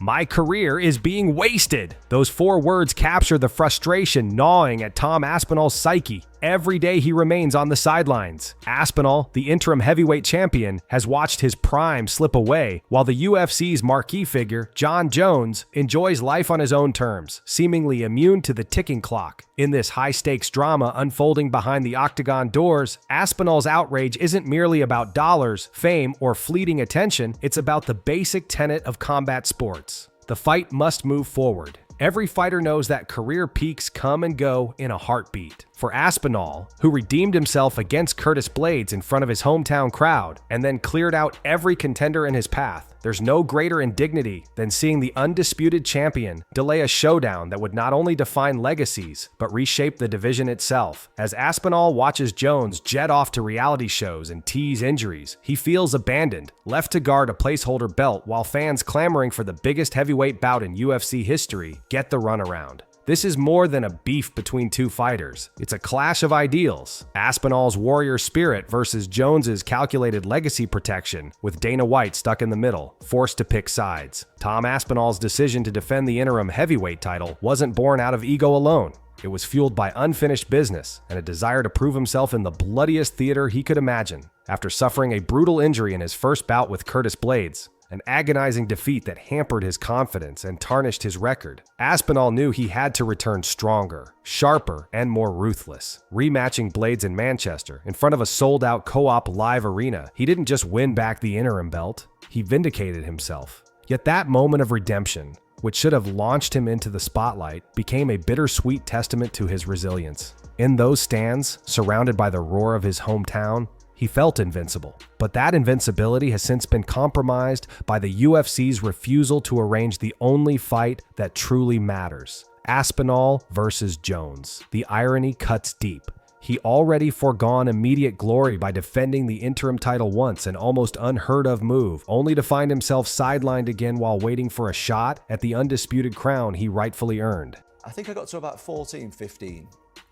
"My career is being wasted." Those 4 words capture the frustration gnawing at Tom Aspinall's psyche. Every day he remains on the sidelines. Aspinall, the interim heavyweight champion, has watched his prime slip away, while the UFC's marquee figure, Jon Jones, enjoys life on his own terms, seemingly immune to the ticking clock. In this high-stakes drama unfolding behind the octagon doors, Aspinall's outrage isn't merely about dollars, fame, or fleeting attention, it's about the basic tenet of combat sports. The fight must move forward. Every fighter knows that career peaks come and go in a heartbeat. For Aspinall, who redeemed himself against Curtis Blaydes in front of his hometown crowd and then cleared out every contender in his path, there's no greater indignity than seeing the undisputed champion delay a showdown that would not only define legacies, but reshape the division itself. As Aspinall watches Jones jet off to reality shows and tease injuries, he feels abandoned, left to guard a placeholder belt while fans clamoring for the biggest heavyweight bout in UFC history get the runaround. This is more than a beef between 2 fighters. It's a clash of ideals. Aspinall's warrior spirit versus Jones's calculated legacy protection, with Dana White stuck in the middle, forced to pick sides. Tom Aspinall's decision to defend the interim heavyweight title wasn't born out of ego alone. It was fueled by unfinished business and a desire to prove himself in the bloodiest theater he could imagine. After suffering a brutal injury in his first bout with Curtis Blaydes, an agonizing defeat that hampered his confidence and tarnished his record, Aspinall knew he had to return stronger, sharper, and more ruthless. Rematching Blaydes in Manchester, in front of a sold-out co-op live arena, he didn't just win back the interim belt, he vindicated himself. Yet that moment of redemption, which should have launched him into the spotlight, became a bittersweet testament to his resilience. In those stands, surrounded by the roar of his hometown, he felt invincible, but that invincibility has since been compromised by the UFC's refusal to arrange the only fight that truly matters: Aspinall versus Jones. The irony cuts deep. He already foregone immediate glory by defending the interim title once, an almost unheard of move, only to find himself sidelined again while waiting for a shot at the undisputed crown he rightfully earned. I think I got to about 14, 15,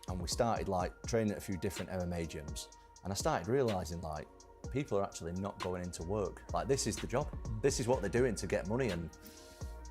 and we started training at a few different MMA gyms. And I started realizing people are actually not going into work. This is the job. This is what they're doing to get money, and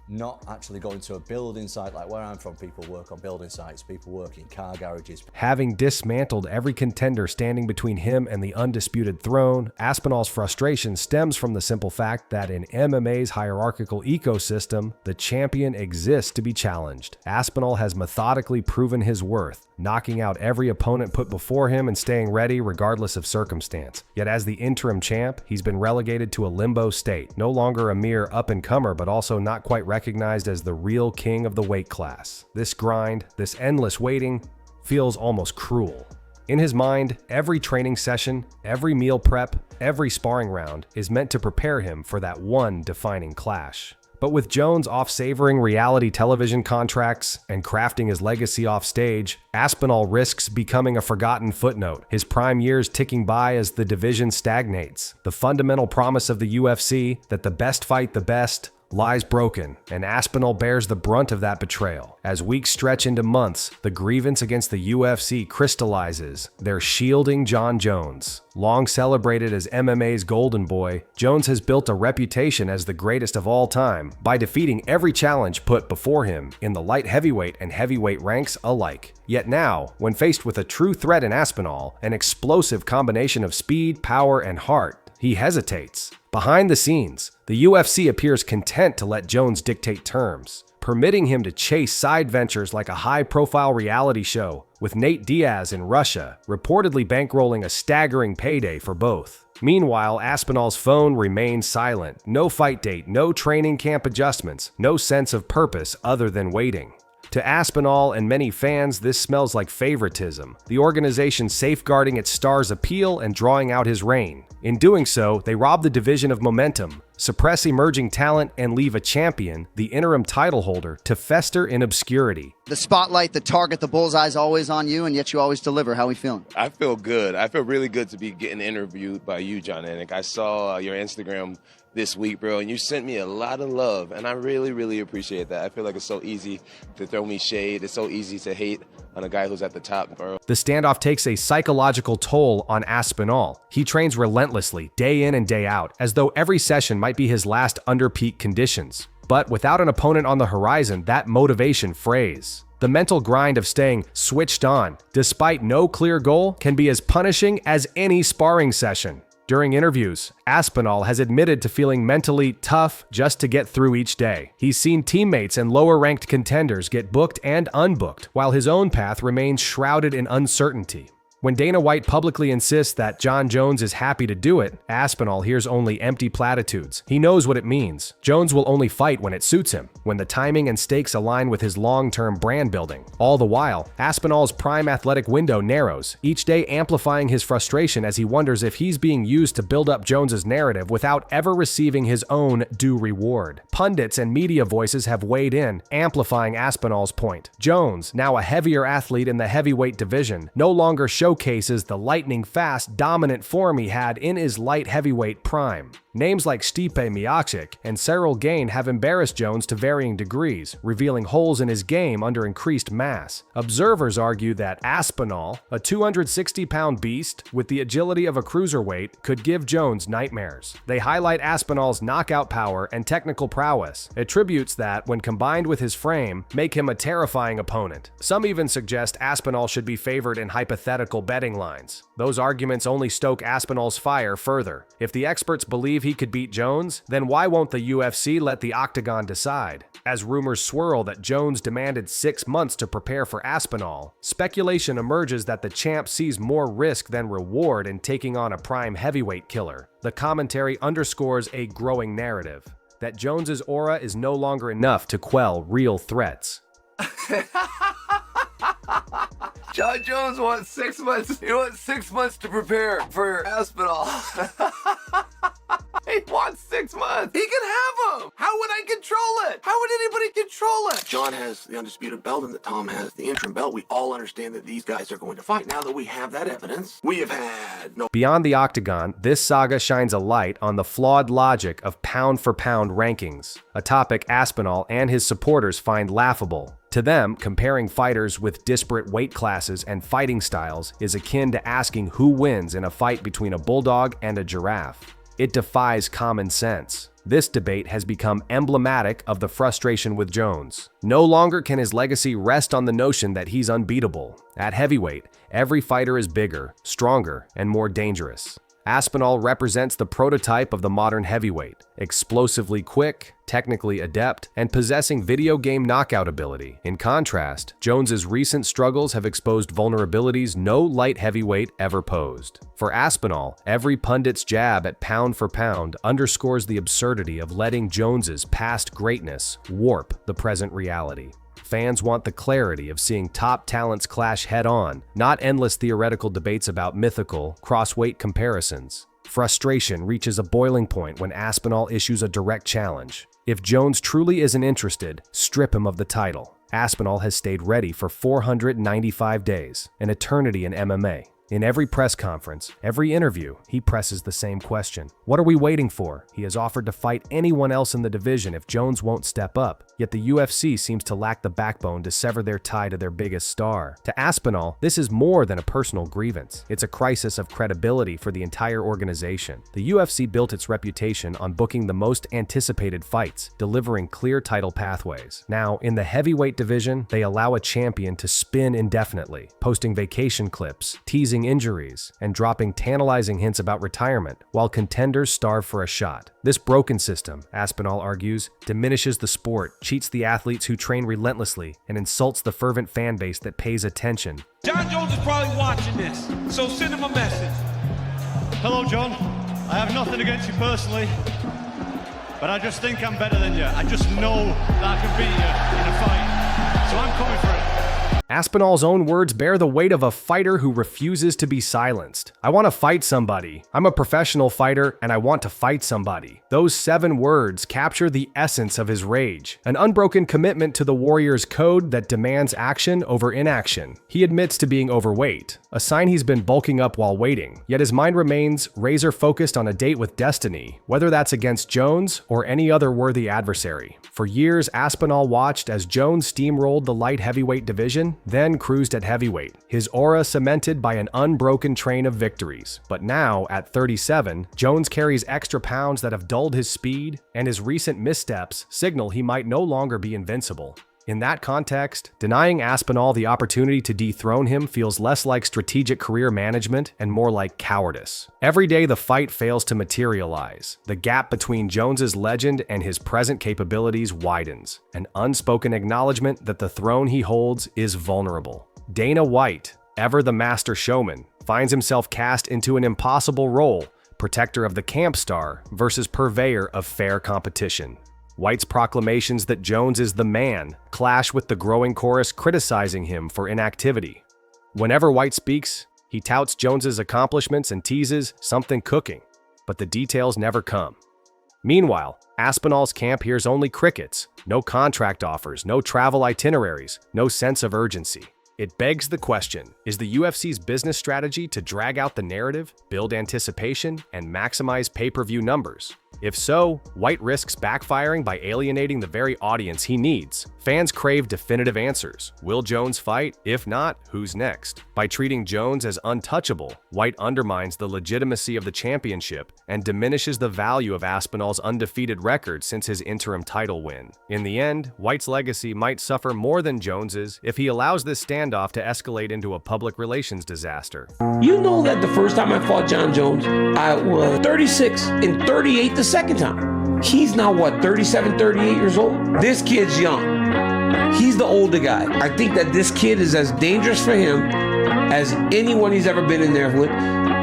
not actually going to a building site. Where I'm from, people work on building sites, people work in car garages. Having dismantled every contender standing between him and the undisputed throne, Aspinall's frustration stems from the simple fact that in MMA's hierarchical ecosystem, the champion exists to be challenged. Aspinall has methodically proven his worth, knocking out every opponent put before him and staying ready regardless of circumstance. Yet as the interim champ, he's been relegated to a limbo state, no longer a mere up-and-comer, but also not quite recognized as the real king of the weight class. This grind, this endless waiting, feels almost cruel. In his mind, every training session, every meal prep, every sparring round is meant to prepare him for that one defining clash. But with Jones off-savoring reality television contracts and crafting his legacy off stage, Aspinall risks becoming a forgotten footnote, his prime years ticking by as the division stagnates. The fundamental promise of the UFC, that the best fight the best, lies broken, and Aspinall bears the brunt of that betrayal. As weeks stretch into months, the grievance against the UFC crystallizes. They're shielding Jon Jones. Long celebrated as MMA's golden boy, Jones has built a reputation as the greatest of all time by defeating every challenge put before him in the light heavyweight and heavyweight ranks alike. Yet now, when faced with a true threat in Aspinall, an explosive combination of speed, power, and heart, he hesitates. Behind the scenes, the UFC appears content to let Jones dictate terms, permitting him to chase side ventures like a high-profile reality show, with Nate Diaz in Russia reportedly bankrolling a staggering payday for both. Meanwhile, Aspinall's phone remains silent. No fight date, no training camp adjustments, no sense of purpose other than waiting. To Aspinall and many fans, this smells like favoritism, the organization safeguarding its star's appeal and drawing out his reign. In doing so, they rob the division of momentum, suppress emerging talent, and leave a champion, the interim title holder, to fester in obscurity. The spotlight, the target, the bullseye is always on you, and yet you always deliver. How are we feeling? I feel good. I feel really good to be getting interviewed by you, Jon Anik. I saw your Instagram this week, bro, and you sent me a lot of love, and I really, really appreciate that. I feel like it's so easy to throw me shade. It's so easy to hate on a guy who's at the top, bro. The standoff takes a psychological toll on Aspinall. He trains relentlessly, day in and day out, as though every session might be his last under peak conditions. But without an opponent on the horizon, that motivation frays. The mental grind of staying switched on, despite no clear goal, can be as punishing as any sparring session. During interviews, Aspinall has admitted to feeling mentally tough just to get through each day. He's seen teammates and lower-ranked contenders get booked and unbooked, while his own path remains shrouded in uncertainty. When Dana White publicly insists that Jon Jones is happy to do it, Aspinall hears only empty platitudes. He knows what it means. Jones will only fight when it suits him, when the timing and stakes align with his long-term brand building. All the while, Aspinall's prime athletic window narrows, each day amplifying his frustration as he wonders if he's being used to build up Jones's narrative without ever receiving his own due reward. Pundits and media voices have weighed in, amplifying Aspinall's point. Jones, now a heavier athlete in the heavyweight division, no longer showcases the lightning-fast, dominant form he had in his light heavyweight prime. Names like Stipe Miocic and Cyril Gane have embarrassed Jones to varying degrees, revealing holes in his game under increased mass. Observers argue that Aspinall, a 260-pound beast with the agility of a cruiserweight, could give Jones nightmares. They highlight Aspinall's knockout power and technical prowess, attributes that, when combined with his frame, make him a terrifying opponent. Some even suggest Aspinall should be favored in hypothetical betting lines. Those arguments only stoke Aspinall's fire further. If the experts believe he could beat Jones, then why won't the UFC let the octagon decide? As rumors swirl that Jones demanded 6 months to prepare for Aspinall, speculation emerges that the champ sees more risk than reward in taking on a prime heavyweight killer. The commentary underscores a growing narrative that Jones's aura is no longer enough to quell real threats. Jon Jones wants 6 months. He wants 6 months to prepare for Aspinall. He wants 6 months. He can have them. How would I control it? How would anybody control it? Jon has the undisputed belt and that Tom has the interim belt. We all understand that these guys are going to fight. Now that we have that evidence, we have had no... Beyond the octagon, this saga shines a light on the flawed logic of pound-for-pound rankings, a topic Aspinall and his supporters find laughable. To them, comparing fighters with disparate weight classes and fighting styles is akin to asking who wins in a fight between a bulldog and a giraffe. It defies common sense. This debate has become emblematic of the frustration with Jones. No longer can his legacy rest on the notion that he's unbeatable. At heavyweight, every fighter is bigger, stronger, and more dangerous. Aspinall represents the prototype of the modern heavyweight, explosively quick, technically adept, and possessing video game knockout ability. In contrast, Jones's recent struggles have exposed vulnerabilities no light heavyweight ever posed. For Aspinall, every pundit's jab at pound for pound underscores the absurdity of letting Jones's past greatness warp the present reality. Fans want the clarity of seeing top talents clash head-on, not endless theoretical debates about mythical, cross-weight comparisons. Frustration reaches a boiling point when Aspinall issues a direct challenge. If Jones truly isn't interested, strip him of the title. Aspinall has stayed ready for 495 days, an eternity in MMA. In every press conference, every interview, he presses the same question. What are we waiting for? He has offered to fight anyone else in the division if Jones won't step up. Yet the UFC seems to lack the backbone to sever their tie to their biggest star. To Aspinall, this is more than a personal grievance. It's a crisis of credibility for the entire organization. The UFC built its reputation on booking the most anticipated fights, delivering clear title pathways. Now, in the heavyweight division, they allow a champion to spin indefinitely, posting vacation clips, teasing injuries, and dropping tantalizing hints about retirement, while contenders starve for a shot. This broken system, Aspinall argues, diminishes the sport, cheats the athletes who train relentlessly, and insults the fervent fan base that pays attention. Jon Jones is probably watching this, so send him a message. Hello, Jon. I have nothing against you personally, but I just think I'm better than you. I just know that I can beat you in a fight, so I'm coming for it. Aspinall's own words bear the weight of a fighter who refuses to be silenced. I want to fight somebody. I'm a professional fighter and I want to fight somebody. Those 7 words capture the essence of his rage, an unbroken commitment to the warrior's code that demands action over inaction. He admits to being overweight, a sign he's been bulking up while waiting, yet his mind remains razor-focused on a date with destiny, whether that's against Jones or any other worthy adversary. For years, Aspinall watched as Jones steamrolled the light heavyweight division, Johnson then cruised at heavyweight, his aura cemented by an unbroken train of victories. But now, at 37, Jones carries extra pounds that have dulled his speed, and his recent missteps signal he might no longer be invincible. In that context, denying Aspinall the opportunity to dethrone him feels less like strategic career management and more like cowardice. Every day the fight fails to materialize, the gap between Jones's legend and his present capabilities widens, an unspoken acknowledgement that the throne he holds is vulnerable. Dana White, ever the master showman, finds himself cast into an impossible role, protector of the camp star versus purveyor of fair competition. White's proclamations that Jones is the man clash with the growing chorus criticizing him for inactivity. Whenever White speaks, he touts Jones's accomplishments and teases something cooking, but the details never come. Meanwhile, Aspinall's camp hears only crickets, no contract offers, no travel itineraries, no sense of urgency. It begs the question, is the UFC's business strategy to drag out the narrative, build anticipation, and maximize pay-per-view numbers? If so, White risks backfiring by alienating the very audience he needs. Fans crave definitive answers. Will Jones fight? If not, who's next? By treating Jones as untouchable, White undermines the legitimacy of the championship and diminishes the value of Aspinall's undefeated record since his interim title win. In the end, White's legacy might suffer more than Jones's if he allows this standoff to escalate into a public relations disaster. You know that the first time I fought Jon Jones, I was 36 and 38 the second time. He's now what, 37, 38 years old? This kid's young. He's the older guy. I think that this kid is as dangerous for him as anyone he's ever been in there with,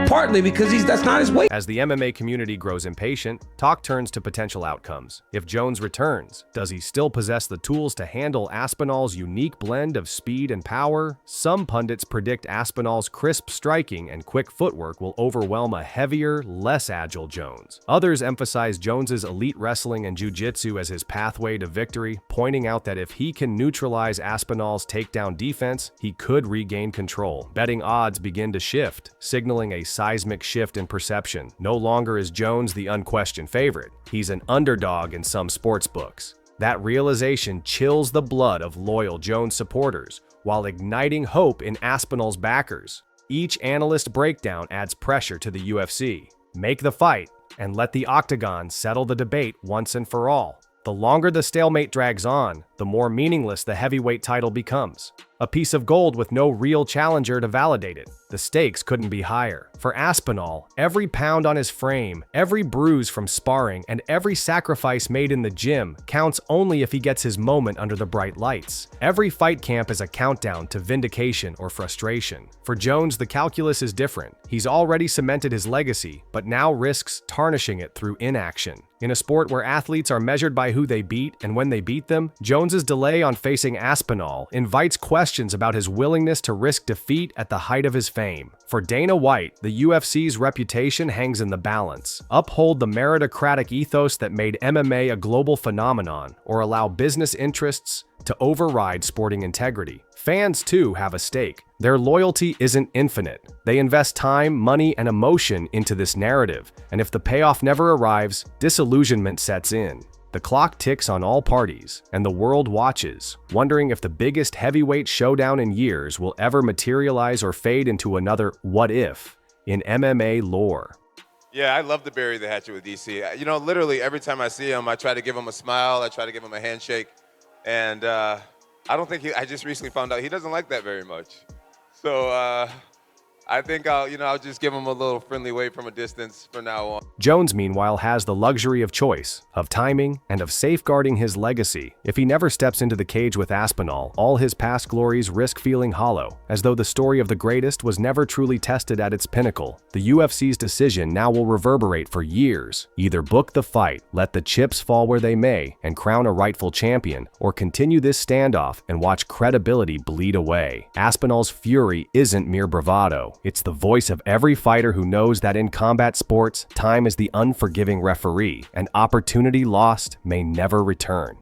partly because that's not his weight. As the MMA community grows impatient, talk turns to potential outcomes. If Jones returns, does he still possess the tools to handle Aspinall's unique blend of speed and power? Some pundits predict Aspinall's crisp striking and quick footwork will overwhelm a heavier, less agile Jones. Others emphasize Jones's elite wrestling and jiu-jitsu as his pathway to victory, pointing out that if he can neutralize Aspinall's takedown defense, he could regain control. Betting odds begin to shift, signaling a seismic shift in perception. No longer is Jones the unquestioned favorite. He's an underdog in some sports books. That realization chills the blood of loyal Jones supporters while igniting hope in Aspinall's backers. Each analyst breakdown adds pressure to the UFC. Make the fight and let the octagon settle the debate once and for all. The longer the stalemate drags on, the more meaningless the heavyweight title becomes. A piece of gold with no real challenger to validate it. The stakes couldn't be higher. For Aspinall, every pound on his frame, every bruise from sparring, and every sacrifice made in the gym counts only if he gets his moment under the bright lights. Every fight camp is a countdown to vindication or frustration. For Jones, the calculus is different. He's already cemented his legacy, but now risks tarnishing it through inaction. In a sport where athletes are measured by who they beat and when they beat them, Jones's delay on facing Aspinall invites questions about his willingness to risk defeat at the height of his fame. For Dana White, the UFC's reputation hangs in the balance. Uphold the meritocratic ethos that made MMA a global phenomenon, or allow business interests to override sporting integrity. Fans, too, have a stake. Their loyalty isn't infinite. They invest time, money, and emotion into this narrative, and if the payoff never arrives, disillusionment sets in. The clock ticks on all parties, and the world watches, wondering if the biggest heavyweight showdown in years will ever materialize or fade into another what if in MMA lore. Yeah, I love to bury the hatchet with DC. You know, literally every time I see him, I try to give him a smile, I try to give him a handshake, and I don't think I just recently found out he doesn't like that very much. So I think I'll just give him a little friendly wave from a distance from now on. Jones, meanwhile, has the luxury of choice, of timing, and of safeguarding his legacy. If he never steps into the cage with Aspinall, all his past glories risk feeling hollow, as though the story of the greatest was never truly tested at its pinnacle. The UFC's decision now will reverberate for years. Either book the fight, let the chips fall where they may, and crown a rightful champion, or continue this standoff and watch credibility bleed away. Aspinall's fury isn't mere bravado. It's the voice of every fighter who knows that in combat sports, time is the unforgiving referee, and opportunity lost may never return.